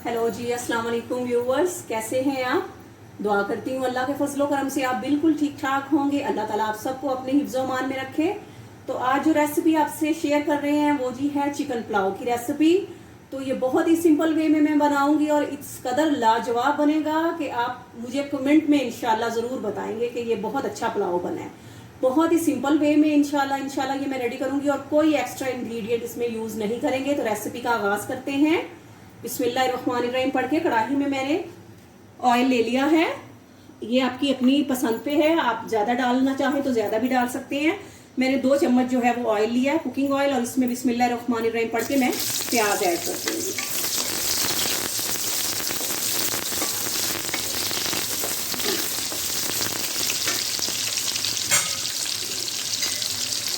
Hello जी, अस्सलाम वालेकुम viewers, कैसे हैं आप। दुआ करती हूँ अल्लाह के फजलो करम से आप बिल्कुल ठीक ठाक होंगे। अल्लाह ताला आप सबको अपने हिफ्ज़ो मान में रखे। तो आज जो रेसिपी आपसे शेयर कर रहे हैं वो जी है चिकन पुलाव की रेसिपी। तो ये बहुत ही सिंपल वे में मैं बनाऊंगी और इस कदर लाजवाब बनेगा कि आप मुझे कमेंट में इंशाल्लाह ज़रूर बताएंगे कि ये बहुत अच्छा पुलाव बना है। बहुत ही सिंपल वे में इंशाल्लाह ये मैं रेडी करूंगी और कोई एक्स्ट्रा इंग्रेडिएंट इसमें यूज़ नहीं करेंगे। तो रेसिपी का आगाज़ करते हैं। बिस्मिल्लाहिर्रहमानिर्रहीम पढ़ के कढ़ाई में मैंने ऑयल ले लिया है। ये आपकी अपनी पसंद पे है, आप ज़्यादा डालना चाहें तो ज़्यादा भी डाल सकते हैं। मैंने 2 चम्मच जो है वो ऑयल लिया है, कुकिंग ऑयल, और इसमें बिस्मिल्लाहिर्रहमानिर्रहीम पढ़ के मैं प्याज ऐड कर दूँगी।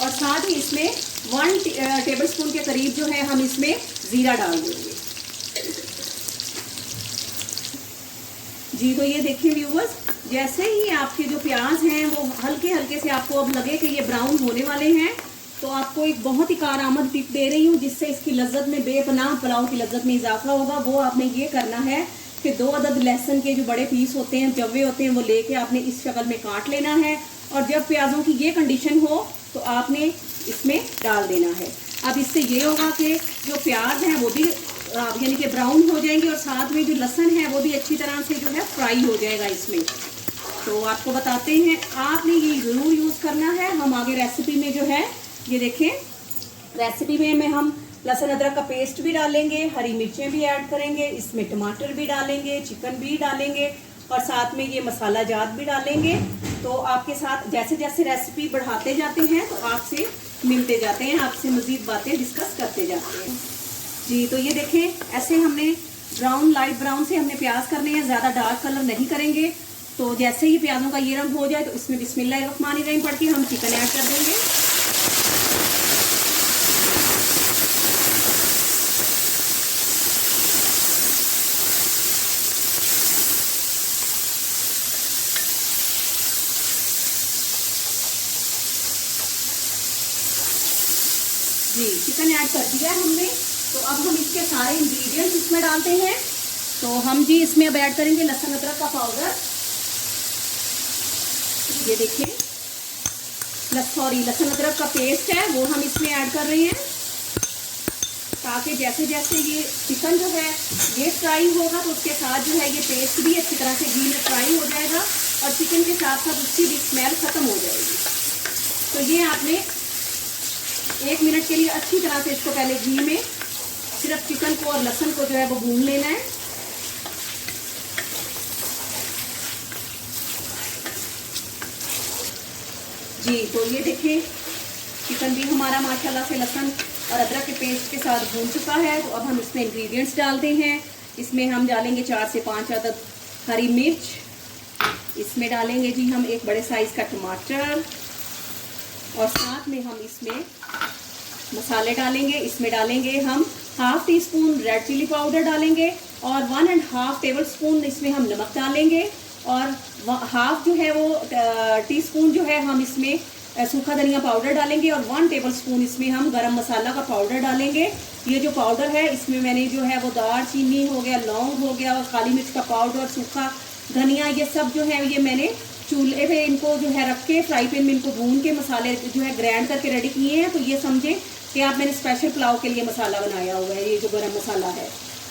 और साथ ही इसमें 1 टेबलस्पून के करीब जो है हम इसमें ज़ीरा डाल देंगे जी। तो ये देखिए व्यूवर्स, जैसे ही आपके जो प्याज हैं वो हल्के हल्के से आपको अब लगे कि ये ब्राउन होने वाले हैं, तो आपको एक बहुत ही कारआमद टिप दे रही हूँ जिससे इसकी लज्जत में बेपनाह पुलाव की लज्जत में इजाफा होगा। वो आपने ये करना है कि 2 अदद लहसुन के जो बड़े पीस होते हैं, जव्वे होते हैं, वो लेके आपने इस शक्ल में काट लेना है। और जब प्याजों की ये कंडीशन हो तो आपने इसमें डाल देना है। अब इससे ये होगा कि जो प्याज है वो भी यानी कि ब्राउन हो जाएंगे और साथ में जो लहसुन है वो भी अच्छी तरह से जो है फ्राई हो जाएगा इसमें। तो आपको बताते हैं, आपने ये ज़रूर यूज़ करना है। हम आगे रेसिपी में जो है ये देखें, रेसिपी में हम लहसुन अदरक का पेस्ट भी डालेंगे, हरी मिर्चें भी ऐड करेंगे, इसमें टमाटर भी डालेंगे, चिकन भी डालेंगे और साथ में ये मसाला जात भी डालेंगे। तो आपके साथ जैसे जैसे रेसिपी बढ़ाते जाते हैं तो आपसे मिलते जाते हैं, आपसे मज़ीद बातें डिस्कस करते जाते हैं जी। तो ये देखें, ऐसे हमने ब्राउन, लाइट ब्राउन से हमने प्याज करने हैं, ज़्यादा डार्क कलर नहीं करेंगे। तो जैसे ही प्याजों का ये रंग हो जाए तो इसमें बिस्मिल्लाहिर्रहमानिर्रहीम पढ़ के हम चिकन ऐड कर देंगे। जी, चिकन ऐड कर दिया है हमने। तो अब हम इसके सारे इंग्रेडिएंट्स इसमें डालते हैं। तो हम जी इसमें अब ऐड करेंगे लहसुन अदरक का पाउडर। ये देखिए, लहसुन अदरक का पेस्ट है वो हम इसमें ऐड कर रहे हैं, ताकि जैसे जैसे ये चिकन जो है ये फ्राई होगा तो उसके साथ जो है ये पेस्ट भी अच्छी तरह से घी में फ्राई हो जाएगा और चिकन के साथ साथ उसकी भी स्मेल खत्म हो जाएगी। तो ये आपने 1 मिनट के लिए अच्छी तरह से इसको पहले घी में सिर्फ चिकन को और लहसुन को जो है वो भून लेना है। जी, तो ये देखिए चिकन भी हमारा माशाल्लाह से लहसुन और अदरक के पेस्ट के साथ भून चुका है। तो अब हम इसमें इंग्रेडिएंट्स डालते हैं। इसमें हम डालेंगे 4 से 5 अदद हरी मिर्च, इसमें डालेंगे जी हम 1 बड़े साइज़ का टमाटर और साथ में हम इसमें मसाले डालेंगे। इसमें डालेंगे हम 1/2 टीस्पून रेड चिली पाउडर डालेंगे और 1.5 टेबलस्पून इसमें हम नमक डालेंगे और हाफ जो है वो टीस्पून जो है हम इसमें सूखा धनिया पाउडर डालेंगे और 1 टेबलस्पून इसमें हम गरम मसाला का पाउडर डालेंगे। ये जो पाउडर है इसमें मैंने जो है वो दालचीनी हो गया, लौंग हो गया और काली मिर्च का पाउडर, सूखा धनिया, ये सब जो है ये मैंने चूल्हे पे इनको जो है रख के फ्राई पैन में इनको भून के मसाले जो है ग्राइंड करके रेडी किए हैं। तो ये समझे कि आप मैंने स्पेशल पुलाव के लिए मसाला बनाया हुआ है। ये जो गरम मसाला है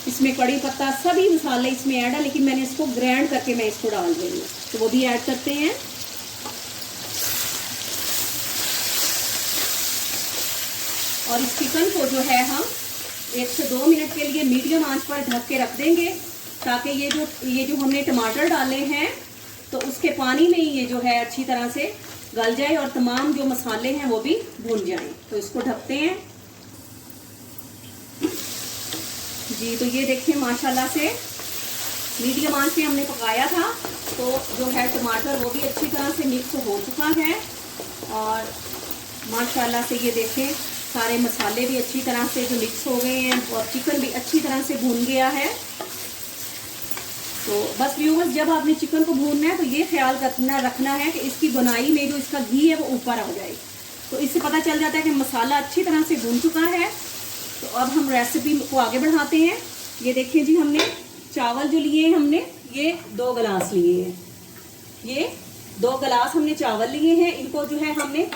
इसमें कड़ी पत्ता सभी मसाले इसमें ऐड है, लेकिन मैंने इसको ग्राइंड करके मैं इसको डाल रही हूँ, तो वो भी ऐड करते हैं। और इस चिकन को जो है हम 1 से 2 मिनट के लिए मीडियम आंच पर ढक के रख देंगे, ताकि ये जो हमने टमाटर डाले हैं तो उसके पानी में ही ये जो है अच्छी तरह से गल जाए और तमाम जो मसाले हैं वो भी भुन जाएं। तो इसको ढकते हैं जी। तो ये देखिए माशाल्लाह से मीडियम आंच पे हमने पकाया था, तो जो है टमाटर वो भी अच्छी तरह से मिक्स हो चुका है और माशाल्लाह से ये देखें सारे मसाले भी अच्छी तरह से जो मिक्स हो गए हैं और चिकन भी अच्छी तरह से भून गया है। तो बस व्यूअर्स, जब आपने चिकन को भूनना है तो ये ख्याल रखना है कि इसकी बुनाई में जो इसका घी है वो ऊपर आ जाए। तो इससे पता चल जाता है कि मसाला अच्छी तरह से भून चुका है। तो अब हम रेसिपी को आगे बढ़ाते हैं। ये देखिए जी, हमने चावल जो लिए हैं हमने, ये 2 गिलास लिए हैं। ये 2 गिलास हमने चावल लिए हैं। इनको जो है हमने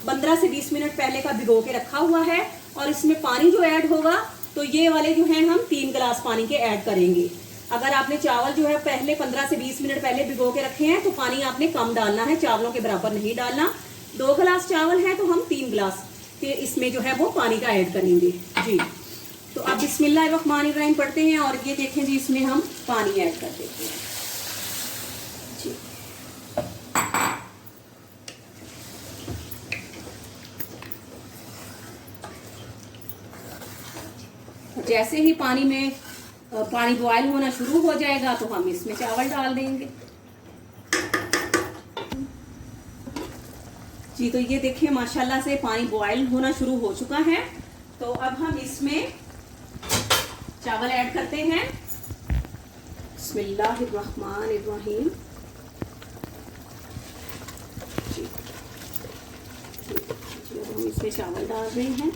15 से 20 मिनट पहले का भिगो के रखा हुआ है। और इसमें पानी जो ऐड होगा तो ये वाले जो है हम 3 गिलास पानी के ऐड करेंगे। अगर आपने चावल जो है पहले 15 से 20 मिनट पहले भिगो के रखे हैं तो पानी आपने कम डालना है, चावलों के बराबर नहीं डालना। 2 गिलास चावल है तो हम 3 गिलास के इसमें जो है वो पानी का ऐड करेंगे जी। तो अब बिस्मिल्लाहिर्रहमानिर्रहीम पढ़ते हैं और ये देखें जी, इसमें हम पानी ऐड कर देते हैं जी। जैसे ही पानी बॉयल होना शुरू हो जाएगा तो हम इसमें चावल डाल देंगे जी। तो ये देखिए माशाल्लाह से पानी बॉयल होना शुरू हो चुका है। तो अब हम इसमें चावल ऐड करते हैं। बिस्मिल्लाहिर्रहमानिर्रहीम जी। हम इसमें चावल डाल रहे हैं।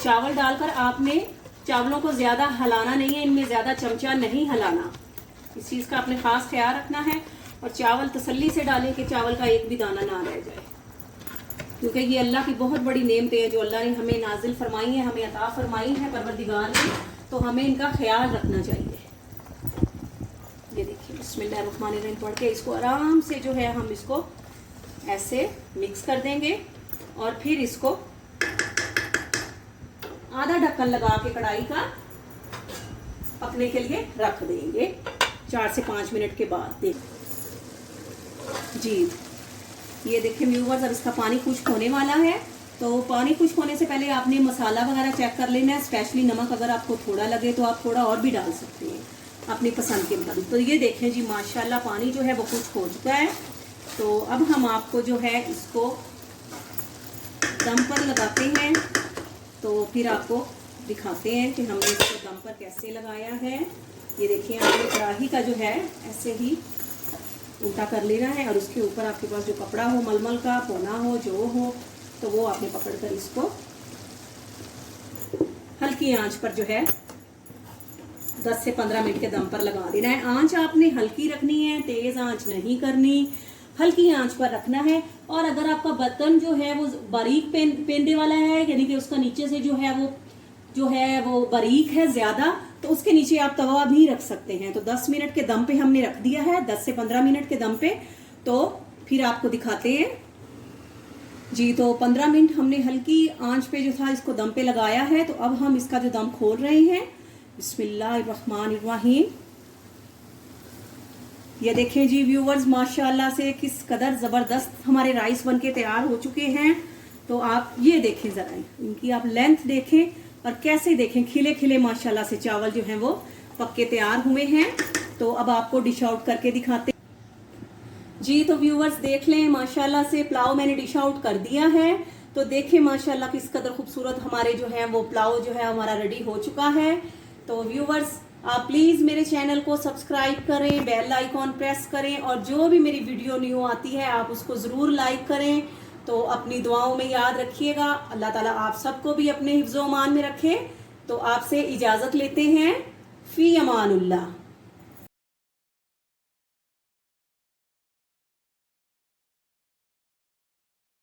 चावल डालकर आपने चावलों को ज्यादा हिलाना नहीं है, इनमें ज्यादा चमचा नहीं हिलाना, इस चीज का आपने खास ख्याल रखना है। और चावल तसल्ली से डालें कि चावल का एक भी दाना ना रह जाए, क्योंकि ये अल्लाह की बहुत बड़ी नेमतें हैं जो अल्लाह ने हमें नाजिल फरमाई है, हमें अता फरमाई है परवरदिगार ने, तो हमें इनका ख्याल रखना चाहिए। ये देखिए बिस्मिल्लाहिर्रहमानिर्रहीम पढ़ के इसको आराम से जो है हम इसको ऐसे मिक्स कर देंगे और फिर इसको आधा ढक्कन लगा के कढ़ाई का पकने के लिए रख देंगे 4 से 5 मिनट के बाद जी। ये देखिए व्यूअर्स, अब इसका पानी खुश्क होने वाला है। तो पानी खुश्क होने से पहले आपने मसाला वगैरह चेक कर लेना है, स्पेशली नमक अगर आपको थोड़ा लगे तो आप थोड़ा और भी डाल सकते हैं अपनी पसंद के मुताबिक। तो ये देखें जी माशाल्लाह पानी जो है वो खुश्क हो चुका है। तो अब हम आपको जो है इसको दम पर लगाते हैं, तो फिर आपको दिखाते हैं कि हमने इसको दम पर कैसे लगाया है। ये देखिए आपने कढ़ाई का जो है ऐसे ही उल्टा कर लेना है और उसके ऊपर आपके पास जो कपड़ा हो, मलमल का पोना हो, जो हो, तो वो आपने पकड़कर इसको हल्की आंच पर जो है 10 से 15 मिनट के दम पर लगा देना है। आंच आपने हल्की रखनी है, तेज आंच नहीं करनी, हल्की आंच पर रखना है। और अगर आपका बर्तन जो है वो बारीक पेंदे वाला है, यानी कि उसका नीचे से जो है वो बारीक है ज्यादा, तो उसके नीचे आप तवा भी रख सकते हैं। तो 10 मिनट के दम पे हमने रख दिया है, 10 से 15 मिनट के दम पे। तो फिर आपको दिखाते हैं जी। तो 15 मिनट हमने हल्की आंच पे जो था इसको दम पे लगाया है। तो अब हम इसका जो दम खोल रहे हैं, बिस्मिल्लाहिर्रहमानिर्रहीम। ये देखें जी व्यूवर्स, माशाल्लाह से किस कदर ज़बरदस्त हमारे राइस बनके तैयार हो चुके हैं। तो आप ये देखें ज़रा, इनकी आप लेंथ देखें और कैसे देखें, खिले खिले माशाल्लाह से चावल जो हैं वो पक्के तैयार हुए हैं। तो अब आपको डिश आउट करके दिखाते जी। तो व्यूवर्स देख लें, माशाल्लाह से पुलाव मैंने डिश आउट कर दिया है। तो देखें माशाल्लाह किस कदर खूबसूरत हमारे जो है वो पुलाव जो है हमारा रेडी हो चुका है। तो व्यूवर्स आप प्लीज़ मेरे चैनल को सब्सक्राइब करें, बेल आइकॉन प्रेस करें और जो भी मेरी वीडियो न्यू आती है आप उसको ज़रूर लाइक करें। तो अपनी दुआओं में याद रखिएगा। अल्लाह ताला आप सबको भी अपने हिफ्ज़ो अमान में रखे। तो आपसे इजाज़त लेते हैं। फ़ी अमानुल्लाह।